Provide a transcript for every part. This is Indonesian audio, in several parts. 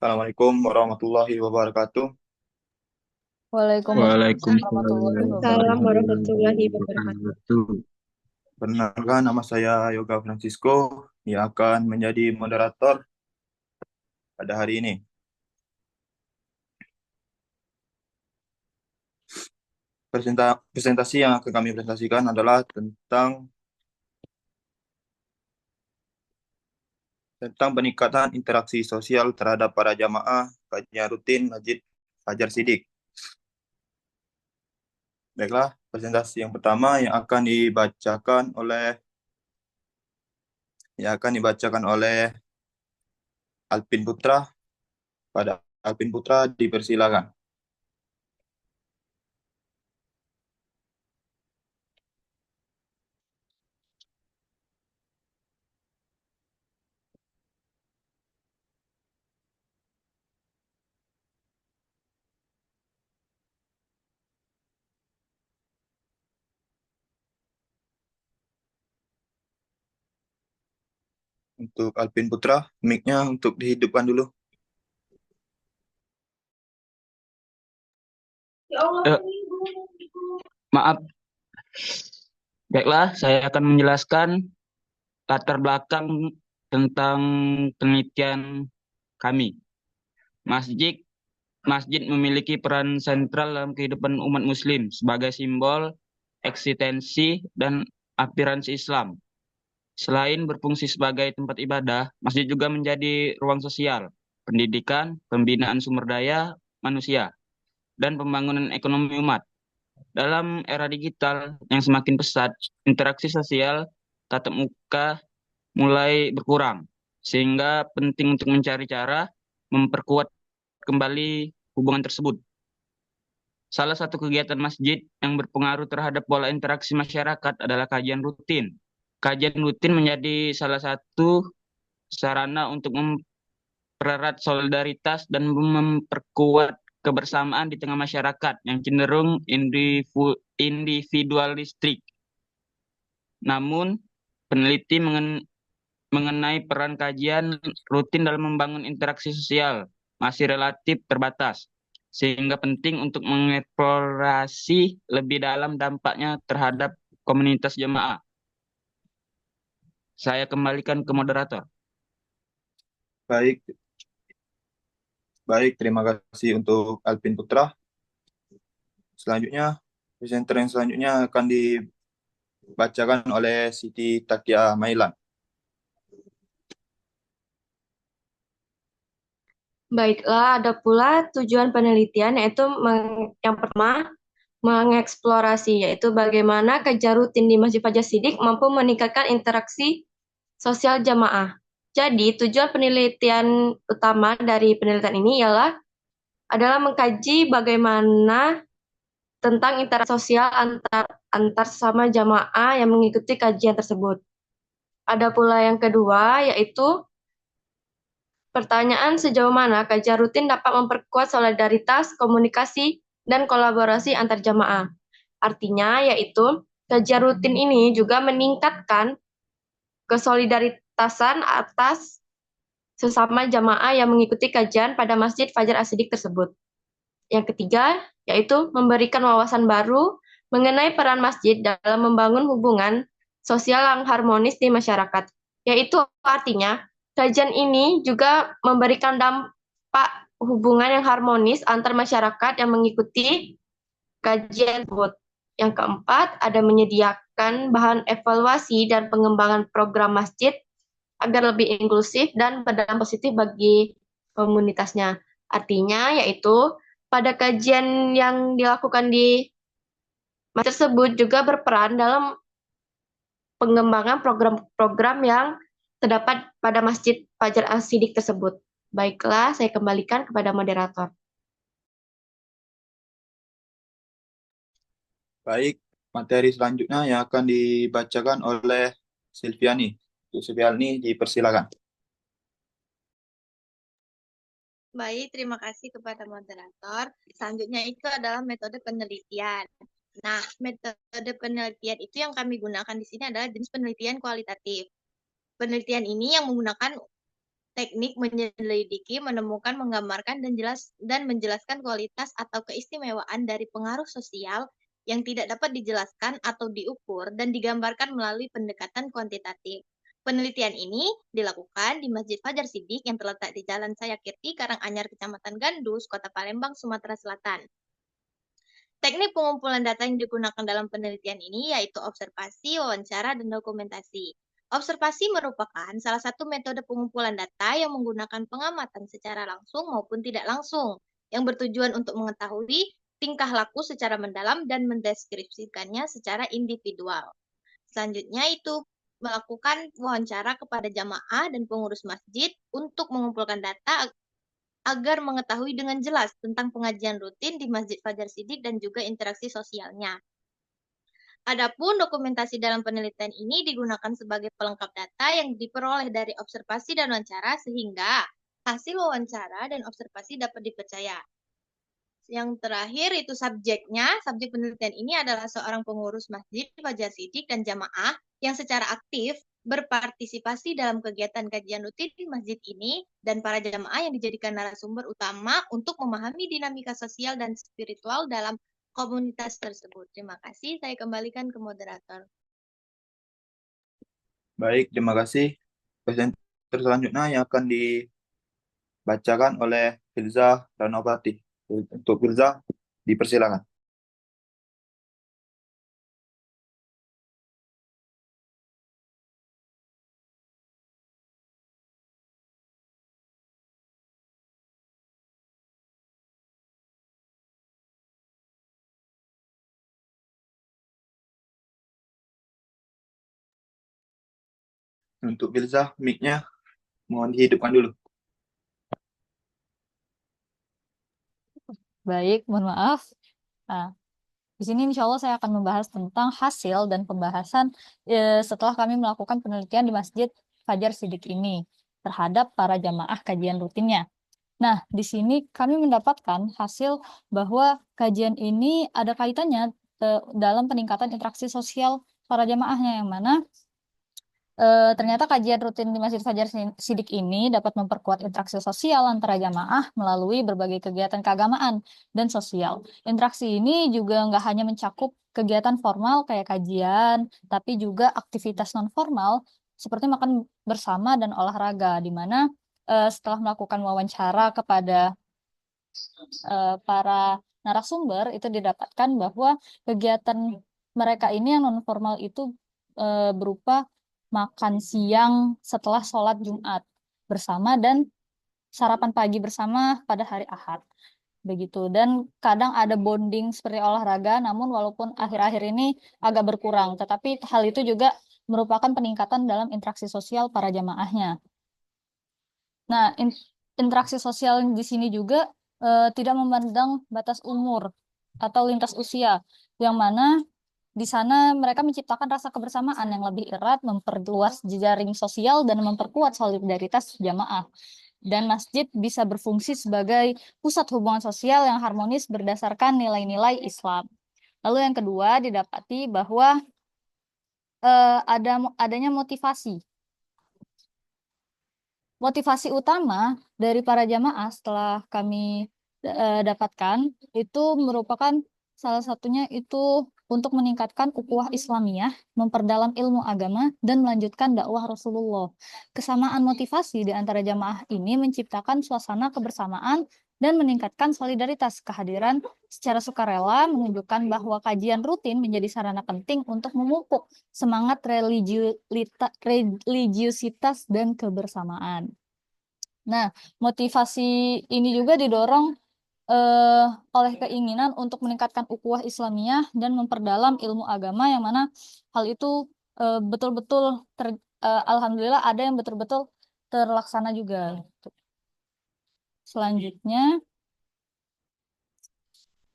Assalamualaikum warahmatullahi wabarakatuh. Waalaikumsalam Waalaikumsalam warahmatullahi Salam wabarakatuh. warahmatullahi warahmatullahi wabarakatuh. wabarakatuh. Perkenalkan, nama saya Yoga Francisco yang akan menjadi moderator pada hari ini. Presentasi yang akan kami presentasikan adalah tentang peningkatan interaksi sosial terhadap para jamaah kajian rutin Masjid Fajar Sidik. Baiklah, presentasi yang pertama yang akan dibacakan oleh Alpin Putra. Pada Alpin Putra dipersilakan. Untuk Alpin Putra, mic-nya untuk dihidupkan dulu. Eh, Maaf, baiklah, saya akan menjelaskan latar belakang tentang penelitian kami. Masjid Masjid memiliki peran sentral dalam kehidupan umat Muslim sebagai simbol eksistensi dan aspirasi Islam. Selain berfungsi sebagai tempat ibadah, masjid juga menjadi ruang sosial, pendidikan, pembinaan sumber daya manusia, dan pembangunan ekonomi umat. Dalam era digital yang semakin pesat, interaksi sosial tatap muka mulai berkurang, sehingga penting untuk mencari cara memperkuat kembali hubungan tersebut. Salah satu kegiatan masjid yang berpengaruh terhadap pola interaksi masyarakat adalah kajian rutin. Kajian rutin menjadi salah satu sarana untuk mempererat solidaritas dan memperkuat kebersamaan di tengah masyarakat yang cenderung individualistik. Namun, peneliti mengenai peran kajian rutin dalam membangun interaksi sosial masih relatif terbatas, sehingga penting untuk mengeksplorasi lebih dalam dampaknya terhadap komunitas jemaah. Saya kembalikan ke moderator. Baik, baik. Terima kasih untuk Alpin Putra. Selanjutnya, presenter yang selanjutnya akan dibacakan oleh Siti Takia Mailan. Baiklah, ada pula tujuan penelitian yaitu yang pertama mengeksplorasi yaitu bagaimana kerja rutin di Masjid Fajar Sidik mampu meningkatkan interaksi sosial jamaah. Jadi, tujuan penelitian utama dari penelitian ini adalah mengkaji bagaimana tentang interaksi sosial antar sesama jamaah yang mengikuti kajian tersebut. Ada pula yang kedua yaitu pertanyaan sejauh mana kajian rutin dapat memperkuat solidaritas, komunikasi, dan kolaborasi antar jamaah. Artinya, yaitu kajian rutin ini juga meningkatkan kesolidaritasan atas sesama jamaah yang mengikuti kajian pada Masjid Fajar As-Siddiq tersebut. Yang ketiga, yaitu memberikan wawasan baru mengenai peran masjid dalam membangun hubungan sosial yang harmonis di masyarakat. Yaitu artinya kajian ini juga memberikan dampak hubungan yang harmonis antar masyarakat yang mengikuti kajian tersebut. Yang keempat, ada menyediakan bahan evaluasi dan pengembangan program masjid agar lebih inklusif dan berdampak positif bagi komunitasnya. Artinya, yaitu pada kajian yang dilakukan di masjid tersebut juga berperan dalam pengembangan program-program yang terdapat pada Masjid Fajar As-Siddiq tersebut. Baiklah, saya kembalikan kepada moderator. Baik, materi selanjutnya yang akan dibacakan oleh Silviani. Untuk Silviani, dipersilakan. Baik, terima kasih kepada moderator. Selanjutnya itu adalah metode penelitian. Nah, metode penelitian itu yang kami gunakan di sini adalah jenis penelitian kualitatif. Penelitian ini yang menggunakan Teknik menyelidiki, menemukan, menggambarkan, dan menjelaskan kualitas atau keistimewaan dari pengaruh sosial yang tidak dapat dijelaskan atau diukur dan digambarkan melalui pendekatan kuantitatif. Penelitian ini dilakukan di Masjid Fajar Sidik yang terletak di Jalan Sayakirti, Karanganyar, Kecamatan Gandus, Kota Palembang, Sumatera Selatan. Teknik pengumpulan data yang digunakan dalam penelitian ini yaitu observasi, wawancara, dan dokumentasi. Observasi merupakan salah satu metode pengumpulan data yang menggunakan pengamatan secara langsung maupun tidak langsung, yang bertujuan untuk mengetahui tingkah laku secara mendalam dan mendeskripsikannya secara individual. Selanjutnya itu melakukan wawancara kepada jamaah dan pengurus masjid untuk mengumpulkan data agar mengetahui dengan jelas tentang pengajian rutin di Masjid Fajar Sidik dan juga interaksi sosialnya. Adapun dokumentasi dalam penelitian ini digunakan sebagai pelengkap data yang diperoleh dari observasi dan wawancara sehingga hasil wawancara dan observasi dapat dipercaya. Yang terakhir itu subjeknya. Subjek penelitian ini adalah seorang pengurus Masjid Fajar Sidik dan jamaah yang secara aktif berpartisipasi dalam kegiatan kajian rutin di masjid ini dan para jamaah yang dijadikan narasumber utama untuk memahami dinamika sosial dan spiritual dalam komunitas tersebut. Terima kasih. Saya kembalikan ke moderator. Baik, terima kasih. Presenter selanjutnya yang akan dibacakan oleh Firza Ranopati. Untuk Firza, dipersilakan. Untuk Firza, mic-nya mohon dihidupkan dulu. Baik, mohon maaf. Nah, di sini insya Allah saya akan membahas tentang hasil dan pembahasan setelah kami melakukan penelitian di Masjid Fajar Sidik ini terhadap para jamaah kajian rutinnya. Nah, di sini kami mendapatkan hasil bahwa kajian ini ada kaitannya dalam peningkatan interaksi sosial para jamaahnya, yang mana ternyata kajian rutin di Masjid Fajar Sidik ini dapat memperkuat interaksi sosial antara jamaah melalui berbagai kegiatan keagamaan dan sosial. Interaksi ini juga nggak hanya mencakup kegiatan formal kayak kajian, tapi juga aktivitas non-formal seperti makan bersama dan olahraga, di mana setelah melakukan wawancara kepada para narasumber itu didapatkan bahwa kegiatan mereka ini yang non-formal itu berupa makan siang setelah sholat Jumat bersama dan sarapan pagi bersama pada hari Ahad. Begitu. Dan kadang ada bonding seperti olahraga, namun walaupun akhir-akhir ini agak berkurang, tetapi hal itu juga merupakan peningkatan dalam interaksi sosial para jamaahnya. Nah, interaksi sosial di sini juga tidak memandang batas umur atau lintas usia, yang mana di sana mereka menciptakan rasa kebersamaan yang lebih erat, memperluas jejaring sosial, dan memperkuat solidaritas jamaah. Dan masjid bisa berfungsi sebagai pusat hubungan sosial yang harmonis berdasarkan nilai-nilai Islam. Lalu yang kedua, didapati bahwa adanya motivasi. Motivasi utama dari para jamaah setelah kami dapatkan itu merupakan salah satunya itu untuk meningkatkan ukhuwah Islamiyah, memperdalam ilmu agama, dan melanjutkan dakwah Rasulullah. Kesamaan motivasi di antara jamaah ini menciptakan suasana kebersamaan dan meningkatkan solidaritas. Kehadiran secara sukarela menunjukkan bahwa kajian rutin menjadi sarana penting untuk memupuk semangat religiusitas dan kebersamaan. Nah, motivasi ini juga didorong oleh keinginan untuk meningkatkan ukhuwah Islamiyah dan memperdalam ilmu agama, yang mana hal itu betul-betul alhamdulillah ada yang betul-betul terlaksana juga. Selanjutnya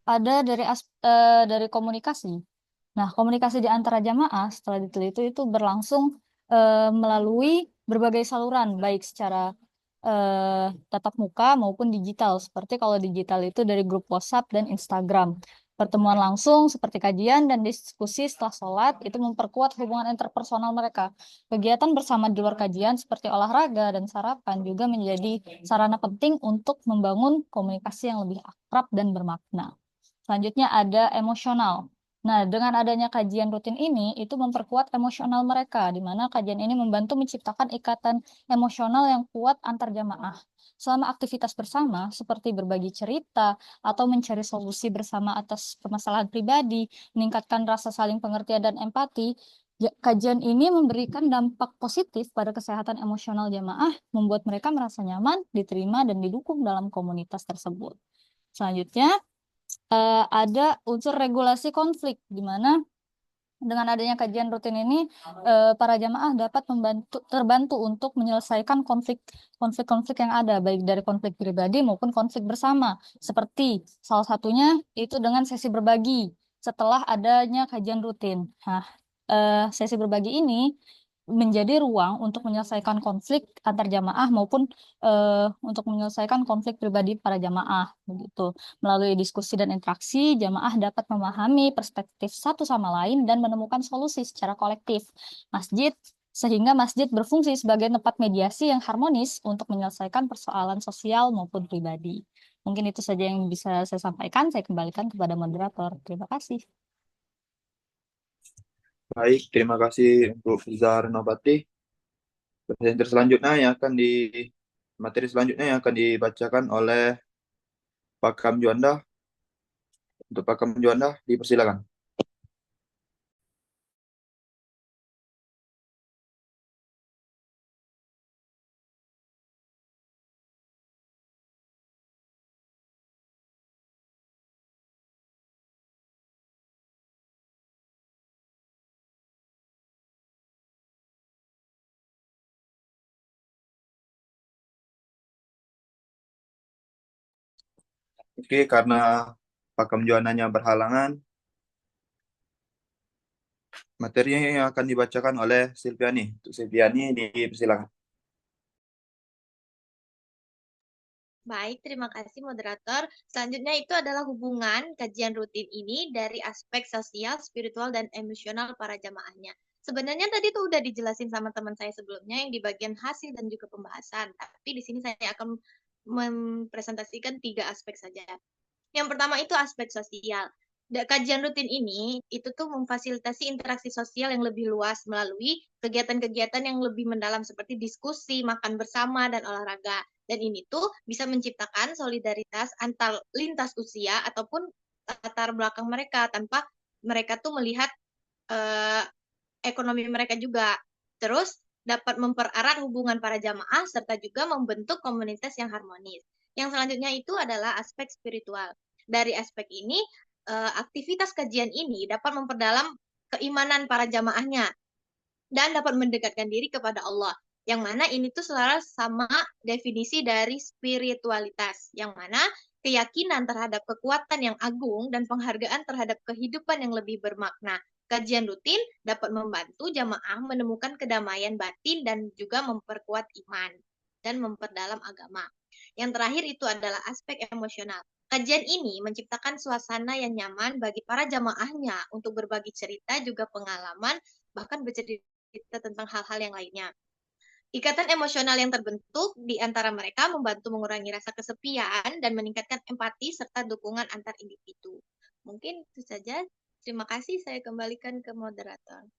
ada dari komunikasi. Nah, komunikasi di antara jamaah setelah diteliti itu berlangsung melalui berbagai saluran, baik secara tatap muka maupun digital. Seperti kalau digital itu dari grup WhatsApp dan Instagram. Pertemuan langsung seperti kajian dan diskusi setelah sholat itu memperkuat hubungan interpersonal mereka. Kegiatan bersama di luar kajian seperti olahraga dan sarapan juga menjadi sarana penting untuk membangun komunikasi yang lebih akrab dan bermakna. Selanjutnya ada emosional. Nah, dengan adanya kajian rutin ini, itu memperkuat emosional mereka, di mana kajian ini membantu menciptakan ikatan emosional yang kuat antar jamaah. Selama aktivitas bersama, seperti berbagi cerita, atau mencari solusi bersama atas permasalahan pribadi, meningkatkan rasa saling pengertian dan empati, kajian ini memberikan dampak positif pada kesehatan emosional jamaah, membuat mereka merasa nyaman, diterima, dan didukung dalam komunitas tersebut. Selanjutnya, ada unsur regulasi konflik, di mana dengan adanya kajian rutin ini para jamaah dapat terbantu untuk menyelesaikan konflik-konflik yang ada, baik dari konflik pribadi maupun konflik bersama. Seperti salah satunya itu dengan sesi berbagi setelah adanya kajian rutin. Nah, sesi berbagi ini menjadi ruang untuk menyelesaikan konflik antar jamaah maupun untuk menyelesaikan konflik pribadi para jamaah begitu. Melalui diskusi dan interaksi, jamaah dapat memahami perspektif satu sama lain dan menemukan solusi secara kolektif. Sehingga masjid berfungsi sebagai tempat mediasi yang harmonis untuk menyelesaikan persoalan sosial maupun pribadi. Mungkin itu saja yang bisa saya sampaikan. Saya kembalikan kepada moderator. Terima kasih. Baik, terima kasih untuk Zahar Nobati. Materi selanjutnya yang akan dibacakan oleh Pak Kam Juanda. Untuk Pak Kam Juanda, dipersilakan. Oke, karena Pak Kam Juandanya berhalangan, materinya yang akan dibacakan oleh Silviani. Untuk Silviani, dipersilakan. Baik, terima kasih moderator. Selanjutnya itu adalah hubungan kajian rutin ini dari aspek sosial, spiritual, dan emosional para jamaahnya. Sebenarnya tadi tuh udah dijelasin sama teman saya sebelumnya yang di bagian hasil dan juga pembahasan. Tapi di sini saya akan mempresentasikan 3 aspek saja. Yang pertama itu aspek sosial. Kajian rutin ini itu tuh memfasilitasi interaksi sosial yang lebih luas melalui kegiatan-kegiatan yang lebih mendalam seperti diskusi, makan bersama, dan olahraga. Dan ini tuh bisa menciptakan solidaritas antar lintas usia ataupun latar belakang mereka tanpa mereka tuh melihat ekonomi mereka juga. Terus dapat mempererat hubungan para jamaah serta juga membentuk komunitas yang harmonis. Yang selanjutnya itu adalah aspek spiritual. Dari aspek ini, aktivitas kajian ini dapat memperdalam keimanan para jamaahnya dan dapat mendekatkan diri kepada Allah. Yang mana ini tuh selaras sama definisi dari spiritualitas. Yang mana keyakinan terhadap kekuatan yang agung dan penghargaan terhadap kehidupan yang lebih bermakna. Kajian rutin dapat membantu jamaah menemukan kedamaian batin dan juga memperkuat iman dan memperdalam agama. Yang terakhir itu adalah aspek emosional. Kajian ini menciptakan suasana yang nyaman bagi para jamaahnya untuk berbagi cerita juga pengalaman, bahkan bercerita tentang hal-hal yang lainnya. Ikatan emosional yang terbentuk di antara mereka membantu mengurangi rasa kesepian dan meningkatkan empati serta dukungan antar individu. Mungkin itu saja. Terima kasih, saya kembalikan ke moderator.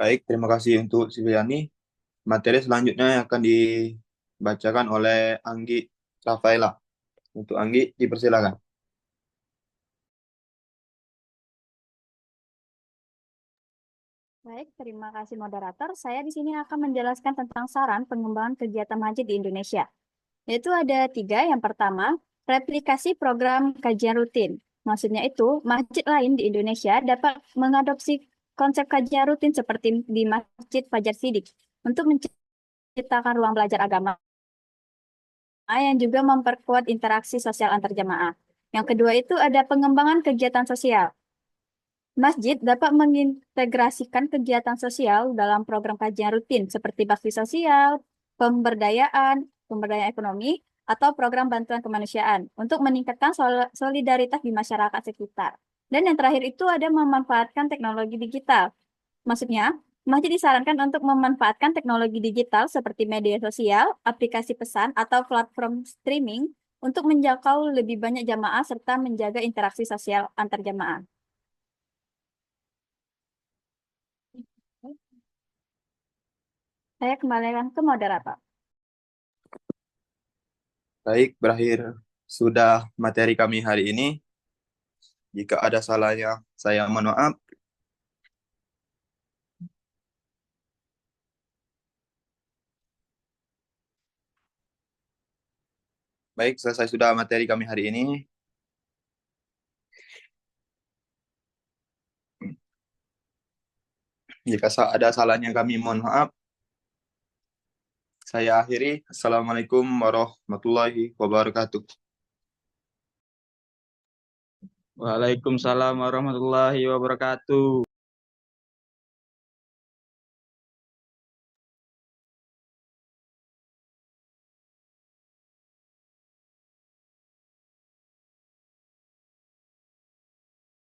Baik, terima kasih untuk Silviani. Materi selanjutnya yang akan dibacakan oleh Anggi Rafaela. Untuk Anggi, dipersilakan. Baik, terima kasih moderator. Saya di sini akan menjelaskan tentang saran pengembangan kegiatan masjid di Indonesia. Yaitu ada 3. Yang pertama, replikasi program kajian rutin. Maksudnya itu, masjid lain di Indonesia dapat mengadopsi konsep kajian rutin seperti di Masjid Fajar Siddiq untuk menciptakan ruang belajar agama yang juga memperkuat interaksi sosial antar jamaah. Yang kedua itu ada pengembangan kegiatan sosial. Masjid dapat mengintegrasikan kegiatan sosial dalam program kajian rutin seperti bakti sosial, pemberdayaan ekonomi, atau program bantuan kemanusiaan untuk meningkatkan solidaritas di masyarakat sekitar. Dan yang terakhir itu ada memanfaatkan teknologi digital. Maksudnya, masjid disarankan untuk memanfaatkan teknologi digital seperti media sosial, aplikasi pesan, atau platform streaming untuk menjangkau lebih banyak jamaah serta menjaga interaksi sosial antar jamaah. Saya kembalikan ke moderator. Baik, berakhir sudah materi kami hari ini. Jika ada salahnya, saya mohon maaf. Baik, selesai sudah materi kami hari ini. Jika ada salahnya, kami mohon maaf. Saya akhiri. Assalamualaikum warahmatullahi wabarakatuh. Waalaikumsalam warahmatullahi wabarakatuh.